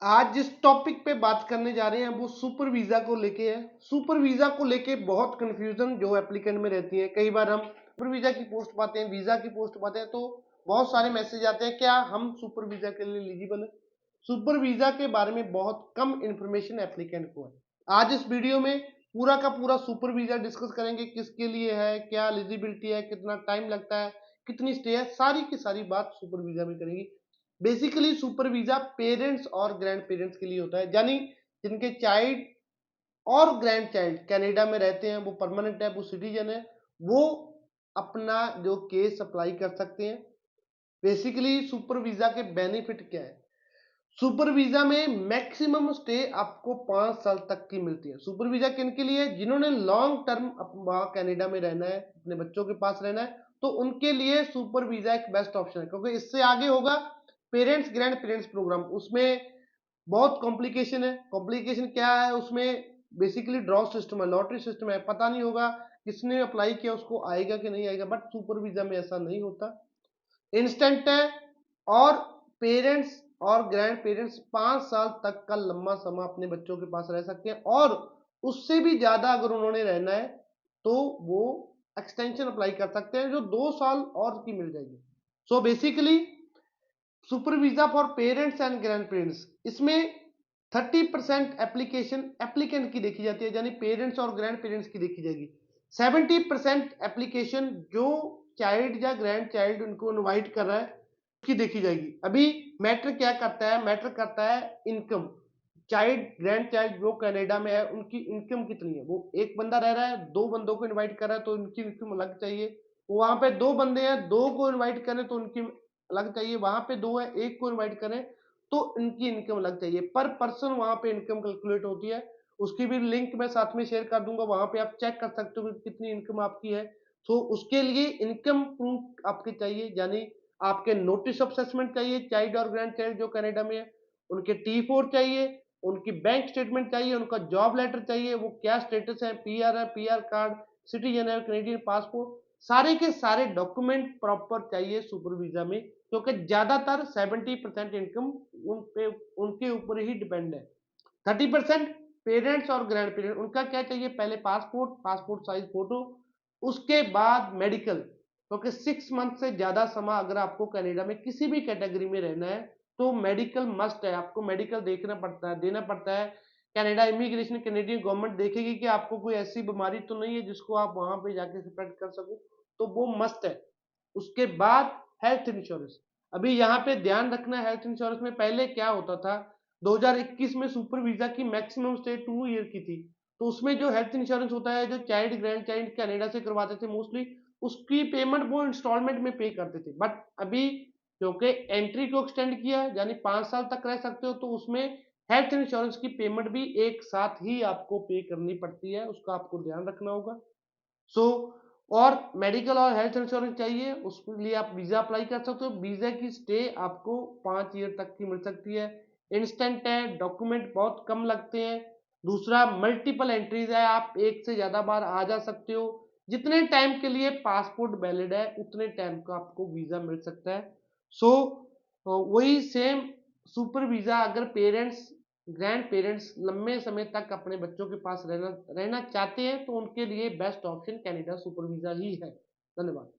आज जिस टॉपिक पे बात करने जा रहे हैं वो सुपर वीजा को लेके है। सुपर वीजा को लेके बहुत कंफ्यूजन जो एप्लीकेंट में रहती है। कई बार हम सुपर वीजा की पोस्ट पाते हैं, वीजा की पोस्ट पाते हैं, तो बहुत सारे मैसेज आते हैं क्या हम सुपर वीजा के लिए एलिजिबल है। सुपर वीजा के बारे में बहुत कम इंफॉर्मेशन एप्लीकेंट को है। आज इस वीडियो में पूरा का पूरा सुपर वीजा डिस्कस करेंगे, किसके लिए है, क्या एलिजिबिलिटी है, कितना टाइम लगता है, कितनी स्टे है, सारी की सारी बात सुपर वीजा में करेंगे। बेसिकली सुपर वीजा पेरेंट्स और ग्रैंड पेरेंट्स के लिए होता है, यानी जिनके चाइल्ड और ग्रैंड चाइल्ड कनाडा में रहते हैं, वो परमानेंट है, वो सिटीजन है, वो अपना जो केस अप्लाई कर सकते हैं। बेसिकली सुपर वीजा के बेनिफिट क्या है? सुपर वीजा में मैक्सिमम स्टे आपको 5 साल तक की मिलती है। सुपर वीजा किन के लिए? जिन्होंने लॉन्ग टर्म वहां कनाडा में रहना है, अपने बच्चों के पास रहना है, तो उनके लिए सुपर वीजा एक बेस्ट ऑप्शन है। क्योंकि इससे आगे होगा पेरेंट्स ग्रैंड पेरेंट्स प्रोग्राम, उसमें बहुत कॉम्प्लिकेशन है। कॉम्प्लिकेशन क्या है उसमें? बेसिकली ड्रॉ सिस्टम है, लॉटरी सिस्टम है, पता नहीं होगा किसने अप्लाई किया उसको आएगा कि नहीं आएगा। बट सुपर वीजा में ऐसा नहीं होता, इंस्टेंट है। और पेरेंट्स और ग्रैंड पेरेंट्स 5 साल तक का लंबा समय अपने बच्चों के पास रह सकते हैं, और उससे भी ज्यादा अगर उन्होंने रहना है तो वो एक्सटेंशन अप्लाई कर सकते हैं, जो 2 साल और की मिल जाएगी। So basically super visa for parents and grand parents, इसमें 30% एप्लीकेशन एप्लीकेंट की देखी जाती है, यानी पेरेंट्स और ग्रैंड पेरेंट्स की देखी जाएगी। 70% एप्लीकेशन जो चाइल्ड या ग्रैंड चाइल्ड उनको इनवाइट कर रहा है की देखी जाएगी। अभी मैटर क्या करता है? मैटर करता है इनकम। चाइल्ड ग्रैंड चाइल्ड जो कनाडा में है उनकी इनकम कितनी है। वो एक बंदा रह रहा है, 2 बंदों को इनवाइट कर रहा है, तो उनकी इनकम अलग चाहिए। वहां पे 2 बंदे हैं, 2 को इनवाइट करें तो उनकी अलग चाहिए। वहां पे 2 है, 1 को इनवाइट करें तो इनकी इनकम अलग चाहिए। पर पर्सन वहां पे इनकम कैलकुलेट होती है, उसकी भी लिंक मैं साथ में शेयर कर दूंगा, वहां पे आप चेक कर सकते हो कि कितनी इनकम आपकी है। तो उसके लिए इनकम प्रूफ आपके चाहिए, यानी आपके नोटिस ऑफ असेसमेंट चाहिए चाइल्ड और ग्रैंड चाइल्ड जो कनाडा में है, उनके T4 चाहिए, उनकी बैंक स्टेटमेंट चाहिए, उनका जॉब लेटर चाहिए, वो क्या स्टेटस है, पीआर है, पीआर कार्ड, सिटीजन है, कैनेडियन पासपोर्ट, सारे के सारे डॉक्यूमेंट प्रॉपर चाहिए सुपर वीजा में। क्योंकि ज्यादातर 70% इनकम उन पे उनके ऊपर ही डिपेंड है। 30% पेरेंट्स और ग्रैंड पेरेंट्स, उनका क्या चाहिए? पहले पासपोर्ट, पासपोर्ट साइज फोटो, उसके बाद मेडिकल। क्योंकि 6 मंथ से ज्यादा समय अगर आपको कनाडा में किसी भी कैटेगरी में रहना है तो मेडिकल मस्ट है, आपको मेडिकल देखना पड़ता है, देना पड़ता है। कनाडा इमिग्रेशन, कैनेडियन गवर्नमेंट देखेगी कि आपको कोई ऐसी बीमारी तो नहीं है जिसको आप वहां पे जाके स्प्रेड कर सको, तो वो मस्ट है। उसके बाद हेल्थ इंश्योरेंस। अभी यहाँ पे ध्यान रखना, हेल्थ इंश्योरेंस में पहले क्या होता था, 2021 में सुपर वीजा की मैक्सिमम स्टे 2 ईयर की थी, तो उसमें जो हेल्थ इंश्योरेंस होता है, जो चाइल्ड ग्रैंड चाइल्ड कनाडा से करवाते थे मोस्टली, उसकी पेमेंट वो इंस्टॉलमेंट में पे करते थे। बट अभी क्योंकि एंट्री को एक्सटेंड किया, यानी 5 साल तक रह सकते हो, तो उसमें हेल्थ इंश्योरेंस की पेमेंट भी एक साथ ही आपको पे करनी पड़ती है, उसका आपको ध्यान रखना होगा। सो और मेडिकल और हेल्थ इंश्योरेंस चाहिए, उसके लिए आप वीजा अप्लाई कर सकते हो। वीजा की स्टे आपको 5 ईयर तक की मिल सकती है, इंस्टेंट है, डॉक्यूमेंट बहुत कम लगते हैं। दूसरा मल्टीपल एंट्रीज है, आप एक से ज्यादा बार आ जा सकते हो। जितने टाइम के लिए पासपोर्ट वैलिड है उतने टाइम का आपको वीजा मिल सकता है। सो वही सेम सुपर वीजा अगर पेरेंट्स ग्रैंड पेरेंट्स लंबे समय तक अपने बच्चों के पास रहना रहना चाहते हैं तो उनके लिए best option Canada super visa ही है। धन्यवाद।